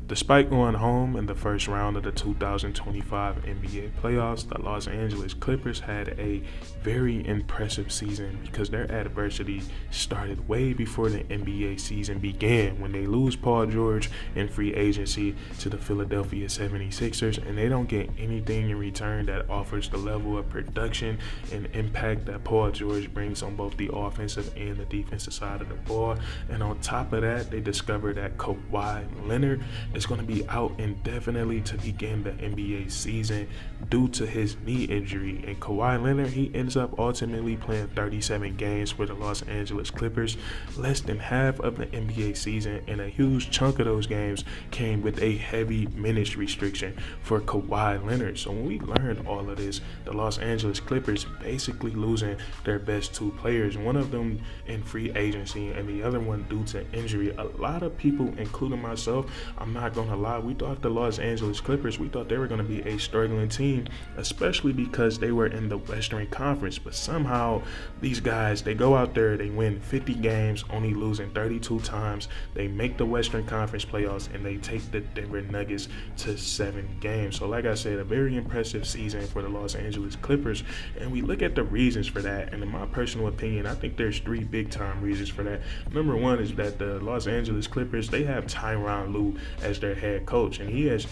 Despite going home in the first round of the 2025 NBA playoffs, the Los Angeles Clippers had a very impressive season because their adversity started way before the NBA season began when they lose Paul George in free agency to the Philadelphia 76ers, and they don't get anything in return that offers the level of production and impact that Paul George brings on both the offensive and the defensive side of the ball. And on top of that, they discovered that Kawhi Leonard is going to be out indefinitely to begin the NBA season due to his knee injury. And Kawhi Leonard, he ends up ultimately playing 37 games for the Los Angeles Clippers, less than half of the NBA season, and a huge chunk of those games came with a heavy minutes restriction for Kawhi Leonard. So when we learned all of this, the Los Angeles Clippers basically losing their best two players, one of them in free agency and the other one due to injury. A lot of people, including myself, I'm not gonna lie, we thought the Los Angeles Clippers, we thought they were gonna be a struggling team, especially because they were in the Western Conference. But somehow these guys, they go out there, they win 50 games, only losing 32 times. They make the Western Conference playoffs and they take the Denver Nuggets to 7 games. So like I said, a very impressive season for the Los Angeles Clippers. And we look at the reasons for that, and in my personal opinion, I think there's 3 big time reasons for that. Number one is that the Los Angeles Clippers, they have Tyronn Lue as their head coach, and he has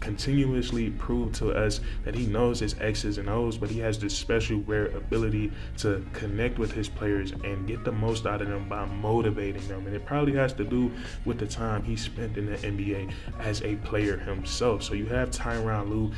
continuously proved to us that he knows his X's and O's, but he has this special rare ability to connect with his players and get the most out of them by motivating them. And it probably has to do with the time he spent in the NBA as a player himself. So you have Tyronn Lue,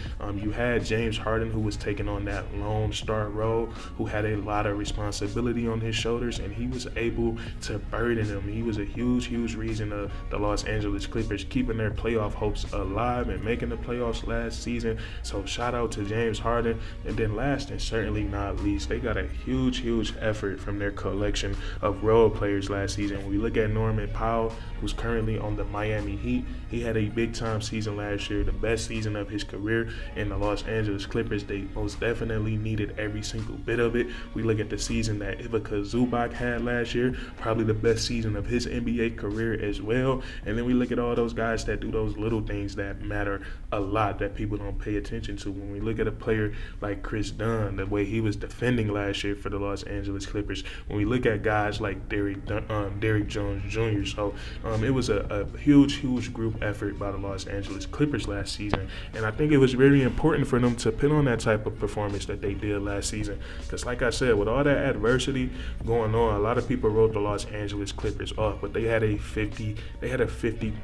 you had James Harden, who was taking on that lone star role, who had a lot of responsibility on his shoulders, and he was able to burden them. He was a huge reason of the Los Angeles Clippers keeping their playoff hopes alive and making the playoffs last season. So shout out to James Harden. And then last and certainly not least, they got a huge effort from their collection of role players last season. When we look at Norman Powell, who's currently on the Miami Heat, he had a big time season last year, the best season of his career. In the Los Angeles Clippers, they most definitely needed every single bit of it. We look at the season that Ivica Zubac had last year, probably the best season of his NBA career as well. And then we look at all those guys that do those little things that matter a lot that people don't pay attention to. When we look at a player like Chris Dunn, the way he was defending last year for the Los Angeles Clippers, when we look at guys like Derrick Jones Jr. So it was a huge group effort by the Los Angeles Clippers last season, and I think it was very important for them to put on that type of performance that they did last season, because like I said, with all that adversity going on, a lot of people wrote the Los Angeles Clippers off, but they had a 50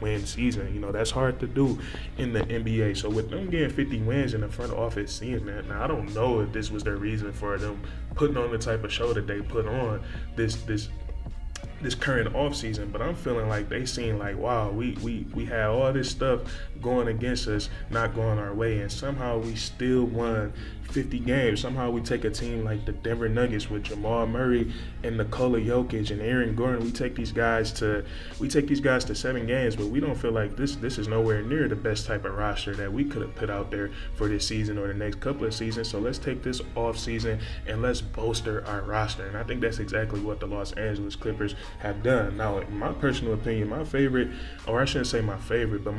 win season. You know, that's hard to do in the NBA. So with them getting 50 wins in the front office, seeing that, now I don't know if this was their reason for them putting on the type of show that they put on this current offseason, but I'm feeling like they seem like, wow, we had all this stuff going against us, not going our way, and somehow we still won 50 games. Somehow we take a team like the Denver Nuggets with Jamal Murray and Nikola Jokic and Aaron Gordon. We take these guys to 7 games, but we don't feel like this is nowhere near the best type of roster that we could have put out there for this season or the next couple of seasons. So let's take this off season and let's bolster our roster. And I think that's exactly what the Los Angeles Clippers have done. Now, in my personal opinion, my favorite, or I shouldn't say my favorite, but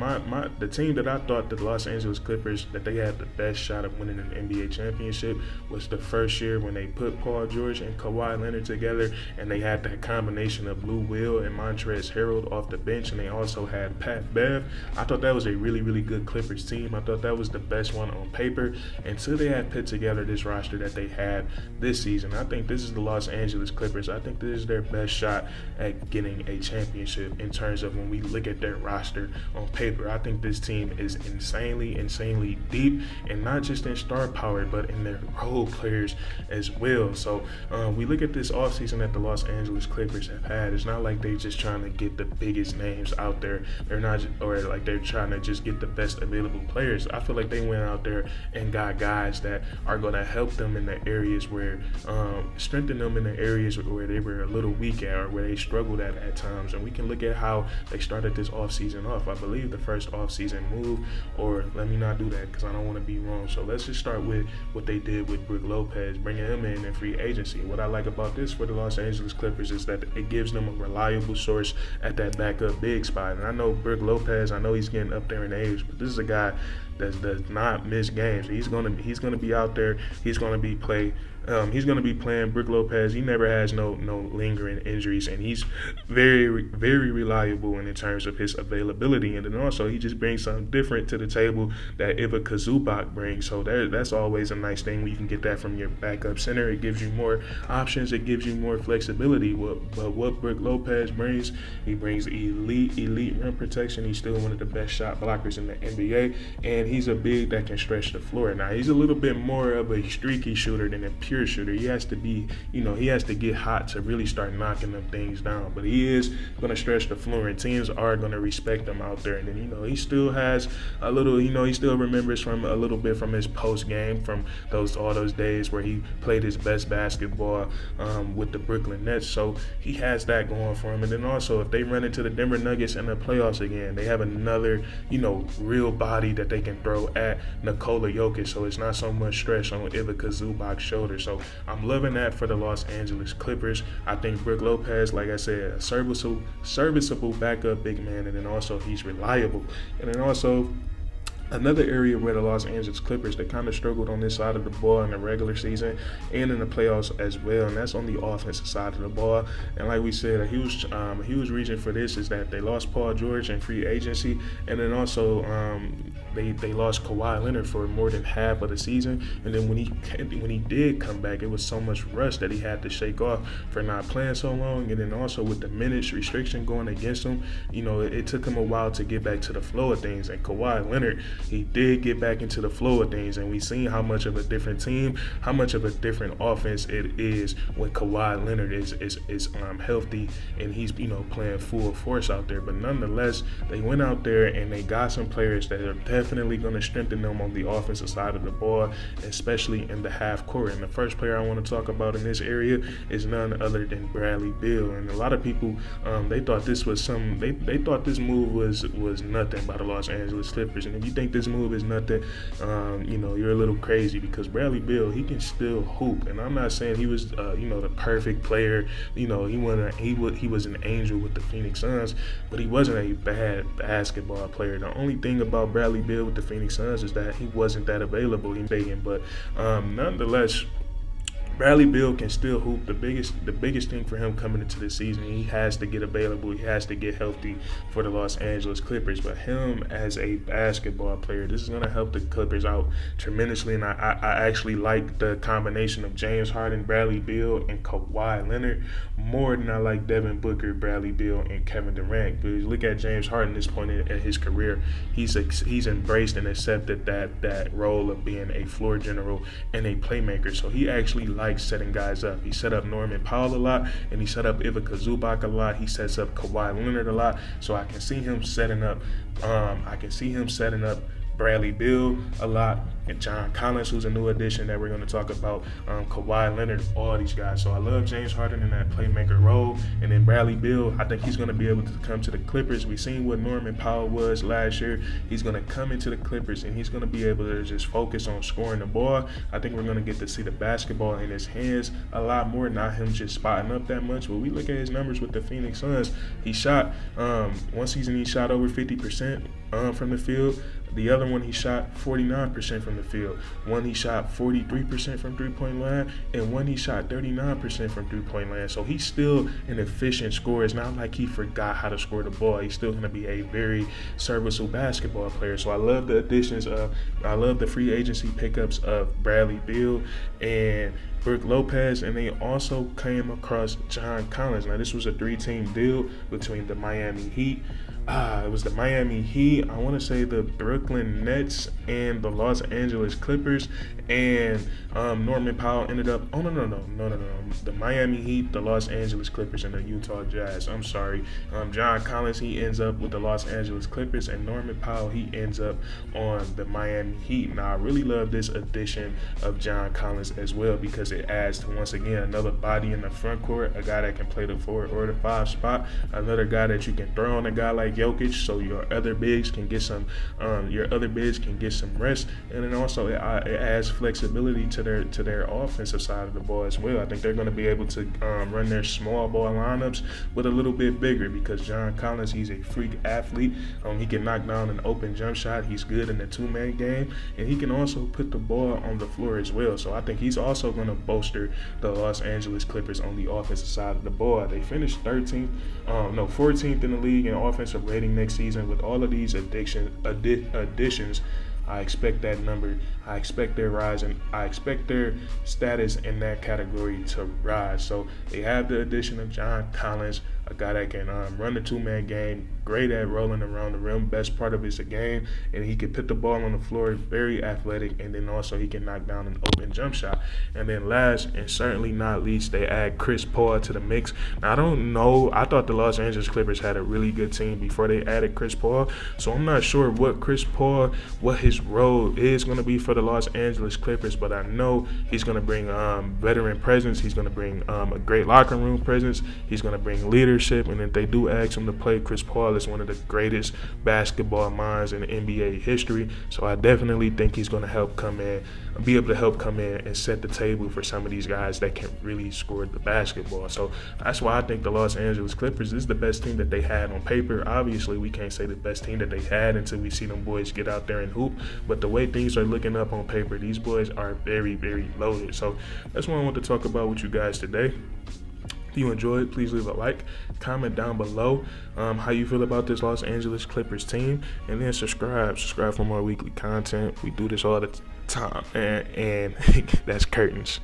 the team that I thought the Los Angeles Clippers, that they had the best shot of winning an NBA championship was the first year when they put Paul George and Kawhi Leonard together, and they had that combination of Lou Will and Montrezl Harrell off the bench, and they also had Pat Bev. I thought that was a really good Clippers team. I thought that was the best one on paper until they had put together this roster that they have this season. I think this is the Los Angeles Clippers. I think this is their best shot at getting a championship in terms of when we look at their roster on paper. I think this team is insanely deep, and not just in star power, but in their role players as well. So we look at this offseason that the Los Angeles Clippers have had. It's not like they just trying to get the biggest names out there. They're not, or like they're trying to just get the best available players. I feel like they went out there and got guys that are going to help them in the areas where, strengthen them in the areas where they were a little weak at, or where they they struggled at times. And we can look at how they started this offseason off. I believe the first offseason move, or let me not do that because I don't want to be wrong. So let's just start with what they did with Brook Lopez, bringing him in free agency. What I like about this for the Los Angeles Clippers is that it gives them a reliable source at that backup big spot. And I know Brook Lopez, I know he's getting up there in age, but this is a guy that does not miss games. He's gonna be out there. He's gonna be playing. Brook Lopez, he never has no lingering injuries, and he's very, very reliable in terms of his availability. And then also he just brings something different to the table that Ivica Zubac brings. So that's always a nice thing when you can get that from your backup center. It gives you more options. It gives you more flexibility. But what Brook Lopez brings, he brings elite rim protection. He's still one of the best shot blockers in the NBA, and he's a big that can stretch the floor. Now he's a little bit more of a streaky shooter than a pure shooter. He has to be, he has to get hot to really start knocking them things down. But he is going to stretch the floor, and teams are going to respect him out there. And then, he still has a little, he still remembers from a little bit from his post game, from all those days where he played his best basketball with the Brooklyn Nets. So he has that going for him. And then also, if they run into the Denver Nuggets in the playoffs again, they have another, real body that they can throw at Nikola Jokic. So it's not so much stress on Ivica Zubac's shoulder. So I'm loving that for the Los Angeles Clippers. I think Brook Lopez, like I said, a serviceable backup big man, and then also he's reliable. And then also another area where the Los Angeles Clippers, they kind of struggled on this side of the ball in the regular season and in the playoffs as well, and that's on the offensive side of the ball. And like we said, a huge reason for this is that they lost Paul George in free agency, and then also they lost Kawhi Leonard for more than half of the season. And then when he did come back, it was so much rust that he had to shake off for not playing so long. And then also with the minutes restriction going against him, it took him a while to get back to the flow of things. And Kawhi Leonard, he did get back into the flow of things, and we've seen how much of a different team, how much of a different offense it is when Kawhi Leonard is healthy and he's playing full force out there. But nonetheless, they went out there and they got some players that are definitely going to strengthen them on the offensive side of the ball, especially in the half court. And the first player I want to talk about in this area is none other than Bradley Beal. And a lot of people they thought this was they thought this move was nothing by the Los Angeles Clippers. And if you think this move is nothing, you're a little crazy, because Bradley Beal, he can still hoop. And I'm not saying he was the perfect player. He was an angel with the Phoenix Suns, but he wasn't a bad basketball player. The only thing about Bradley Beal with the Phoenix Suns is that he wasn't that available. But nonetheless, Bradley Beal can still hoop. The biggest thing for him coming into the season, he has to get available. He has to get healthy for the Los Angeles Clippers. But him as a basketball player, this is going to help the Clippers out tremendously. And I actually like the combination of James Harden, Bradley Beal, and Kawhi Leonard more than I like Devin Booker, Bradley Beal, and Kevin Durant. Because you look at James Harden at this point in his career, he's embraced and accepted that role of being a floor general and a playmaker. So he actually likes setting guys up. He set up Norman Powell a lot, and he set up Ivica Zubac a lot. He sets up Kawhi Leonard a lot. So I can see him setting up Bradley Beal a lot, and John Collins, who's a new addition that we're going to talk about, Kawhi Leonard, all these guys. So I love James Harden in that playmaker role. And then Bradley Beal, I think he's going to be able to come to the Clippers. We've seen what Norman Powell was last year. He's going to come into the Clippers, and he's going to be able to just focus on scoring the ball. I think we're going to get to see the basketball in his hands a lot more, not him just spotting up that much. But we look at his numbers with the Phoenix Suns. He shot, one season he shot over 50% from the field. The other one, he shot 49% from the field. One, he shot 43% from three-point line, and one, he shot 39% from three-point line. So he's still an efficient scorer. It's not like he forgot how to score the ball. He's still going to be a very serviceable basketball player. So I love the additions I love the free agency pickups of Bradley Beal and Brook Lopez, and they also came across John Collins. Now, this was a 3-team deal between the Miami Heat, It was the Miami Heat. I want to say the Brooklyn Nets and the Los Angeles Clippers. And Norman Powell ended up. Oh no! The Miami Heat, the Los Angeles Clippers, and the Utah Jazz. I'm sorry. John Collins, he ends up with the Los Angeles Clippers, and Norman Powell, he ends up on the Miami Heat. Now I really love this addition of John Collins as well because it adds to, once again, another body in the front court, a guy that can play the 4 or the 5 spot, another guy that you can throw on a guy like Jokic, so your other bigs can get some rest, and then also it adds flexibility to their offensive side of the ball as well. I think they're going to be able to run their small ball lineups with a little bit bigger because John Collins, he's a freak athlete. He can knock down an open jump shot. He's good in the two-man game, and he can also put the ball on the floor as well. So I think he's also going to bolster the Los Angeles Clippers on the offensive side of the ball. They finished 14th in the league in offensive rating next season. With all of these additions, I expect that number. I expect their rise, and I expect their status in that category to rise. So they have the addition of John Collins, a guy that can run the two-man game, great at rolling around the rim. Best part of his game, and he can put the ball on the floor, very athletic, and then also he can knock down an open jump shot. And then last and certainly not least, they add Chris Paul to the mix. Now I don't know. I thought the Los Angeles Clippers had a really good team before they added Chris Paul, so I'm not sure what his role is going to be for the Los Angeles Clippers, but I know he's going to bring veteran presence. He's going to bring a great locker room presence. He's going to bring leadership, and if they do ask him to play, Chris Paul is one of the greatest basketball minds in NBA history. So I definitely think he's going to be able to help come in and set the table for some of these guys that can really score the basketball. So that's why I think the Los Angeles Clippers is the best team that they had on paper. Obviously, we can't say the best team that they had until we see them boys get out there and hoop. But the way things are looking up on paper, these boys are very, very loaded. So that's what I want to talk about with you guys today. If you enjoyed, please leave a like, comment down below how you feel about this Los Angeles Clippers team, and then subscribe for more weekly content. We do this all the time, and that's curtains.